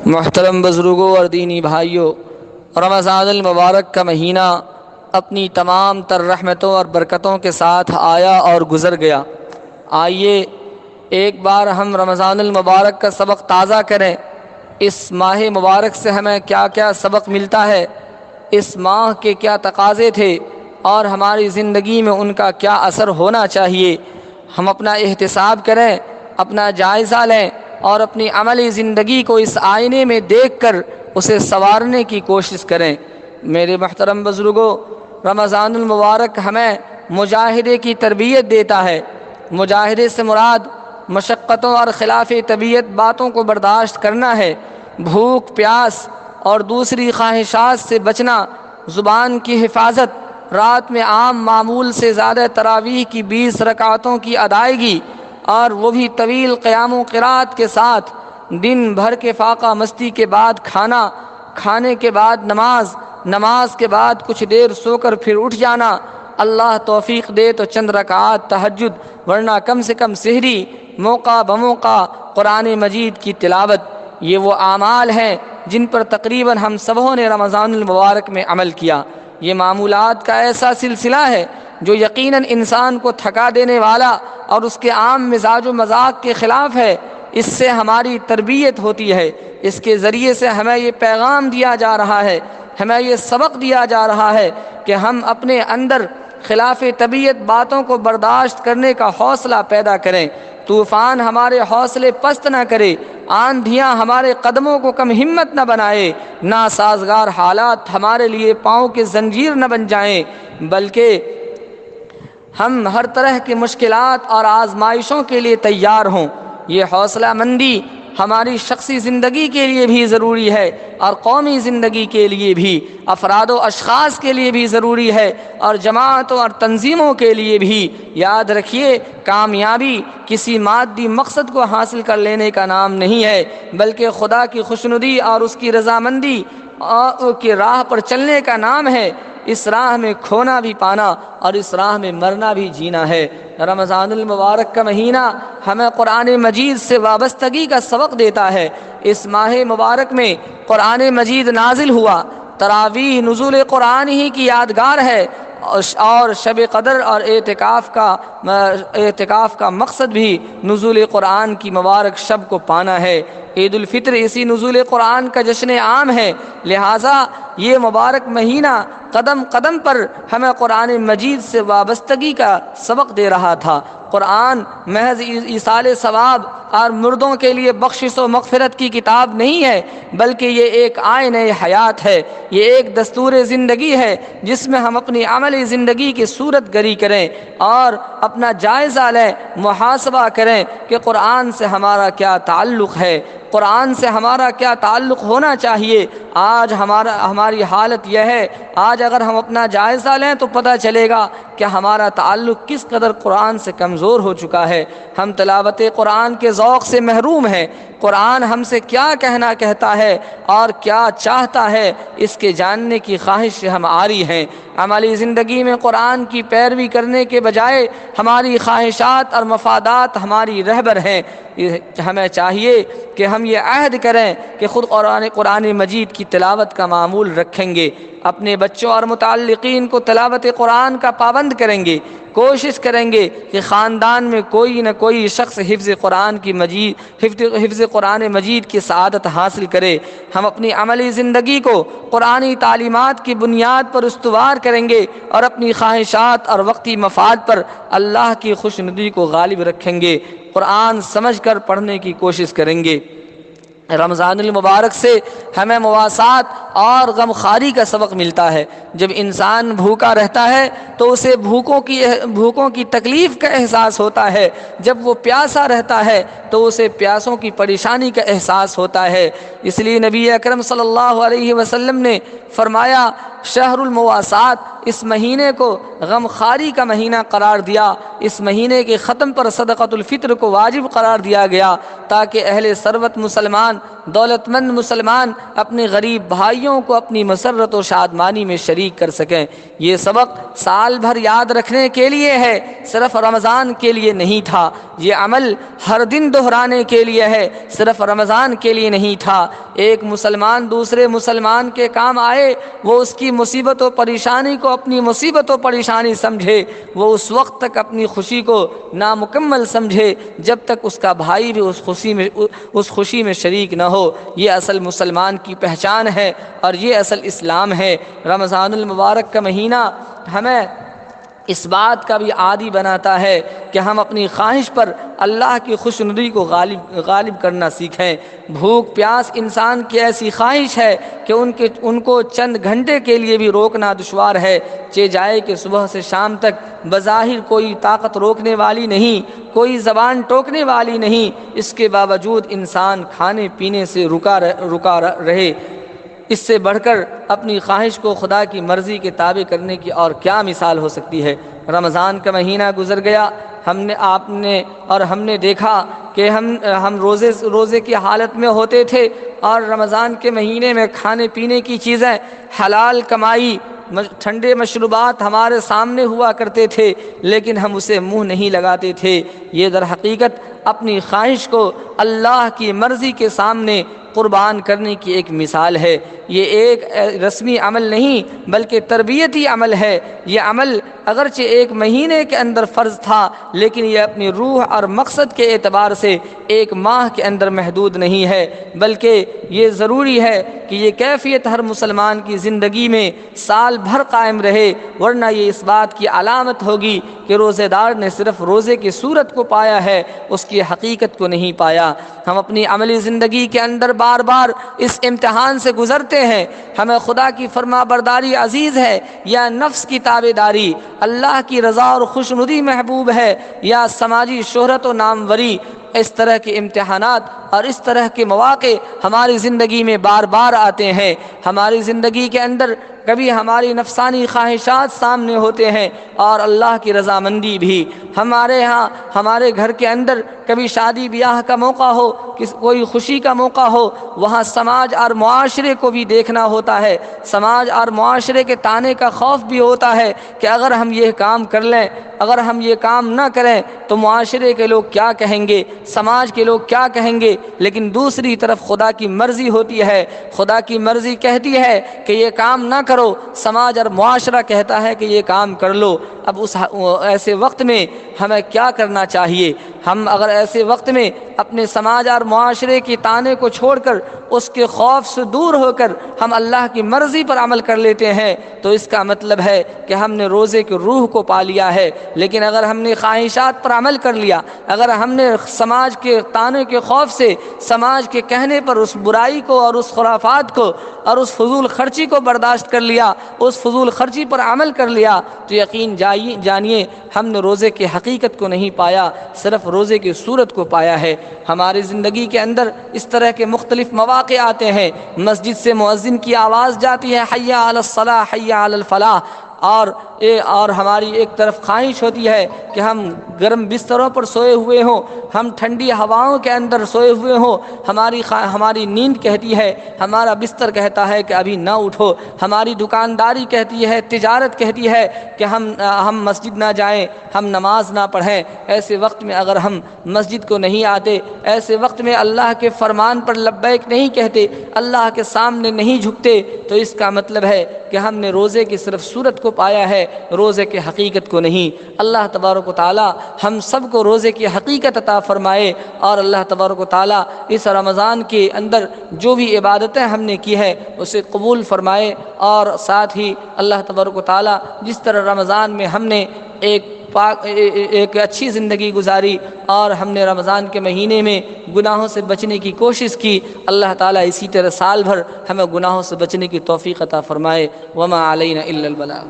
محترم بزرگوں اور دینی بھائیوں، رمضان المبارک کا مہینہ اپنی تمام تر رحمتوں اور برکتوں کے ساتھ آیا اور گزر گیا۔ آئیے ایک بار ہم رمضان المبارک کا سبق تازہ کریں۔ اس ماہ مبارک سے ہمیں کیا کیا سبق ملتا ہے، اس ماہ کے کیا تقاضے تھے اور ہماری زندگی میں ان کا کیا اثر ہونا چاہیے۔ ہم اپنا احتساب کریں، اپنا جائزہ لیں اور اپنی عملی زندگی کو اس آئینے میں دیکھ کر اسے سنوارنے کی کوشش کریں۔ میرے محترم بزرگوں، رمضان المبارک ہمیں مجاہدے کی تربیت دیتا ہے۔ مجاہدے سے مراد مشقتوں اور خلاف طبیعت باتوں کو برداشت کرنا ہے، بھوک پیاس اور دوسری خواہشات سے بچنا، زبان کی حفاظت، رات میں عام معمول سے زیادہ تراویح کی 20 رکعتوں کی ادائیگی، اور وہ بھی طویل قیام و قرات کے ساتھ، دن بھر کے فاقہ مستی کے بعد کھانا، کھانے کے بعد نماز، نماز کے بعد کچھ دیر سو کر پھر اٹھ جانا، اللہ توفیق دے تو چند رکعات تہجد، ورنہ کم سے کم سحری، موقع بموقع قرآن مجید کی تلاوت۔ یہ وہ اعمال ہیں جن پر تقریباً ہم سبوں نے رمضان المبارک میں عمل کیا۔ یہ معمولات کا ایسا سلسلہ ہے جو یقیناً انسان کو تھکا دینے والا اور اس کے عام مزاج و مذاق کے خلاف ہے۔ اس سے ہماری تربیت ہوتی ہے، اس کے ذریعے سے ہمیں یہ پیغام دیا جا رہا ہے، ہمیں یہ سبق دیا جا رہا ہے کہ ہم اپنے اندر خلاف طبیعت باتوں کو برداشت کرنے کا حوصلہ پیدا کریں، طوفان ہمارے حوصلے پست نہ کرے، آندھیاں ہمارے قدموں کو کم ہمت نہ بنائے، ناسازگار حالات ہمارے لیے پاؤں کے زنجیر نہ بن جائیں، بلکہ ہم ہر طرح کی مشکلات اور آزمائشوں کے لیے تیار ہوں۔ یہ حوصلہ مندی ہماری شخصی زندگی کے لیے بھی ضروری ہے اور قومی زندگی کے لیے بھی، افراد و اشخاص کے لیے بھی ضروری ہے اور جماعتوں اور تنظیموں کے لیے بھی۔ یاد رکھیے، کامیابی کسی مادی مقصد کو حاصل کر لینے کا نام نہیں ہے، بلکہ خدا کی خوشنودی اور اس کی رضامندی کی راہ پر چلنے کا نام ہے۔ اس راہ میں کھونا بھی پانا اور اس راہ میں مرنا بھی جینا ہے۔ رمضان المبارک کا مہینہ ہمیں قرآن مجید سے وابستگی کا سبق دیتا ہے۔ اس ماہ مبارک میں قرآن مجید نازل ہوا، تراویح نزول قرآن ہی کی یادگار ہے، اور شب قدر اور اعتکاف کا مقصد بھی نزول قرآن کی مبارک شب کو پانا ہے۔ عید الفطر اسی نزول قرآن کا جشن عام ہے، لہٰذا یہ مبارک مہینہ قدم قدم پر ہمیں قرآن مجید سے وابستگی کا سبق دے رہا تھا۔ قرآن محض ایصال ثواب اور مردوں کے لیے بخشش و مغفرت کی کتاب نہیں ہے، بلکہ یہ ایک آئینہ حیات ہے، یہ ایک دستور زندگی ہے جس میں ہم اپنی عملی زندگی کی صورت گری کریں اور اپنا جائزہ لیں، محاسبہ کریں کہ قرآن سے ہمارا کیا تعلق ہے، قرآن سے ہمارا کیا تعلق ہونا چاہیے۔ آج ہماری حالت یہ ہے، آج اگر ہم اپنا جائزہ لیں تو پتہ چلے گا کہ ہمارا تعلق کس قدر قرآن سے کمزور ہو چکا ہے۔ ہم تلاوت قرآن کے ذوق سے محروم ہیں۔ قرآن ہم سے کیا کہنا کہتا ہے اور کیا چاہتا ہے، اس کے جاننے کی خواہش سے ہم عاری ہیں۔ عملی زندگی میں قرآن کی پیروی کرنے کے بجائے ہماری خواہشات اور مفادات ہماری رہبر ہیں۔ ہمیں چاہیے کہ ہم یہ عہد کریں کہ خود قرآن مجید کی تلاوت کا معمول رکھیں گے، اپنے بچوں اور متعلقین کو تلاوت قرآن کا پابند کریں گے، کوشش کریں گے کہ خاندان میں کوئی نہ کوئی شخص حفظ قرآن مجید کی سعادت حاصل کرے۔ ہم اپنی عملی زندگی کو قرآنی تعلیمات کی بنیاد پر استوار کریں گے اور اپنی خواہشات اور وقتی مفاد پر اللہ کی خوشنودی کو غالب رکھیں گے، قرآن سمجھ کر پڑھنے کی کوشش کریں گے۔ رمضان المبارک سے ہمیں مواسات اور غمخواری کا سبق ملتا ہے۔ جب انسان بھوکا رہتا ہے تو اسے بھوکوں کی تکلیف کا احساس ہوتا ہے، جب وہ پیاسا رہتا ہے تو اسے پیاسوں کی پریشانی کا احساس ہوتا ہے۔ اس لیے نبی اکرم صلی اللہ علیہ وسلم نے فرمایا، شہر المواسات، اس مہینے کو غمخواری کا مہینہ قرار دیا۔ اس مہینے کے ختم پر صدقۃ الفطر کو واجب قرار دیا گیا تاکہ اہل ثروت مسلمان، دولت مند مسلمان اپنے غریب بھائیوں کو اپنی مسرت و شادمانی میں شریک کر سکیں۔ یہ سبق سال بھر یاد رکھنے کے لیے ہے، صرف رمضان کے لیے نہیں تھا۔ یہ عمل ہر دن دہرانے کے لیے ہے، صرف رمضان کے لیے نہیں تھا۔ ایک مسلمان دوسرے مسلمان کے کام آئے، وہ اس کی مصیبت و پریشانی کو اپنی مصیبت و پریشانی سمجھے، وہ اس وقت تک اپنی خوشی کو نامکمل سمجھے جب تک اس کا بھائی بھی اس خوشی میں شریک نہ ہو۔ یہ اصل مسلمان کی پہچان ہے اور یہ اصل اسلام ہے۔ رمضان المبارک کا مہینہ ہمیں اس بات کا بھی عادی بناتا ہے کہ ہم اپنی خواہش پر اللہ کی خوشنودی کو غالب کرنا سیکھیں۔ بھوک پیاس انسان کی ایسی خواہش ہے کہ ان کو چند گھنٹے کے لیے بھی روکنا دشوار ہے، جائے کہ صبح سے شام تک بظاہر کوئی طاقت روکنے والی نہیں، کوئی زبان ٹوکنے والی نہیں، اس کے باوجود انسان کھانے پینے سے رکا رہے۔ اس سے بڑھ کر اپنی خواہش کو خدا کی مرضی کے تابع کرنے کی اور کیا مثال ہو سکتی ہے۔ رمضان کا مہینہ گزر گیا، ہم نے دیکھا کہ ہم روزے کی حالت میں ہوتے تھے، اور رمضان کے مہینے میں کھانے پینے کی چیزیں، حلال کمائی، ٹھنڈے مشروبات ہمارے سامنے ہوا کرتے تھے، لیکن ہم اسے منہ نہیں لگاتے تھے۔ یہ در حقیقت اپنی خواہش کو اللہ کی مرضی کے سامنے قربان کرنے کی ایک مثال ہے۔ یہ ایک رسمی عمل نہیں بلکہ تربیتی عمل ہے۔ یہ عمل اگرچہ ایک مہینے کے اندر فرض تھا، لیکن یہ اپنی روح اور مقصد کے اعتبار سے ایک ماہ کے اندر محدود نہیں ہے، بلکہ یہ ضروری ہے کہ یہ کیفیت ہر مسلمان کی زندگی میں سال بھر قائم رہے، ورنہ یہ اس بات کی علامت ہوگی کہ روزے دار نے صرف روزے کی صورت کو پایا ہے، اس کی حقیقت کو نہیں پایا۔ ہم اپنی عملی زندگی کے اندر بار بار اس امتحان سے گزرتے ہیں، ہمیں خدا کی فرما برداری عزیز ہے یا نفس کی تابع داری، اللہ کی رضا اور خوشنودی محبوب ہے یا سماجی شہرت و ناموری۔ اس طرح کے امتحانات اور اس طرح کے مواقع ہماری زندگی میں بار بار آتے ہیں۔ ہماری زندگی کے اندر کبھی ہماری نفسانی خواہشات سامنے ہوتے ہیں اور اللہ کی رضامندی بھی۔ ہمارے گھر کے اندر کبھی شادی بیاہ کا موقع ہو، کوئی خوشی کا موقع ہو، وہاں سماج اور معاشرے کو بھی دیکھنا ہوتا ہے۔ سماج اور معاشرے کے طعنے کا خوف بھی ہوتا ہے کہ اگر ہم یہ کام کر لیں، اگر ہم یہ کام نہ کریں تو معاشرے کے لوگ کیا کہیں گے، سماج کے لوگ کیا کہیں گے۔ لیکن دوسری طرف خدا کی مرضی ہوتی ہے، خدا کی مرضی کہتی ہے کہ یہ کام نہ کرو، سماج اور معاشرہ کہتا ہے کہ یہ کام کر لو۔ اب ایسے وقت میں ہمیں کیا کرنا چاہیے؟ ہم اگر ایسے وقت میں اپنے سماج اور معاشرے کی طعنے کو چھوڑ کر، اس کے خوف سے دور ہو کر ہم اللہ کی مرضی پر عمل کر لیتے ہیں تو اس کا مطلب ہے کہ ہم نے روزے کی روح کو پا لیا ہے۔ لیکن اگر ہم نے خواہشات پر عمل کر لیا، اگر ہم نے سماج کے طعنے کے خوف سے، سماج کے کہنے پر اس برائی کو اور اس خرافات کو اور اس فضول خرچی کو برداشت کر لیا، اس فضول خرچی پر عمل کر لیا، تو یقین جانیے ہم نے روزے کی حقیقت کو نہیں پایا، صرف روزے کی صورت کو پایا ہے۔ ہماری زندگی کے اندر اس طرح کے مختلف مواقع آتے ہیں، مسجد سے مؤذن کی آواز جاتی ہے، حی علی الصلاح حی علی الفلاح، اور ہماری ایک طرف خواہش ہوتی ہے کہ ہم گرم بستروں پر سوئے ہوئے ہوں، ہم ٹھنڈی ہواؤں کے اندر سوئے ہوئے ہوں، ہماری نیند کہتی ہے، ہمارا بستر کہتا ہے کہ ابھی نہ اٹھو، ہماری دکانداری کہتی ہے، تجارت کہتی ہے کہ ہم مسجد نہ جائیں، ہم نماز نہ پڑھیں۔ ایسے وقت میں اگر ہم مسجد کو نہیں آتے، ایسے وقت میں اللہ کے فرمان پر لبیک نہیں کہتے، اللہ کے سامنے نہیں جھکتے، تو اس کا مطلب ہے کہ ہم نے روزے کی صرف صورت کو پایا ہے، روزے کی حقیقت کو نہیں۔ اللہ تبارک و تعالی ہم سب کو روزے کی حقیقت عطا فرمائے، اور اللہ تبارک و تعالی اس رمضان کے اندر جو بھی عبادتیں ہم نے کی ہے اسے قبول فرمائے، اور ساتھ ہی اللہ تبارک و تعالی جس طرح رمضان میں ہم نے ایک اچھی زندگی گزاری اور ہم نے رمضان کے مہینے میں گناہوں سے بچنے کی کوشش کی، اللہ تعالیٰ اسی طرح سال بھر ہمیں گناہوں سے بچنے کی توفیق عطا فرمائے۔ وما علینا الا البلاغ۔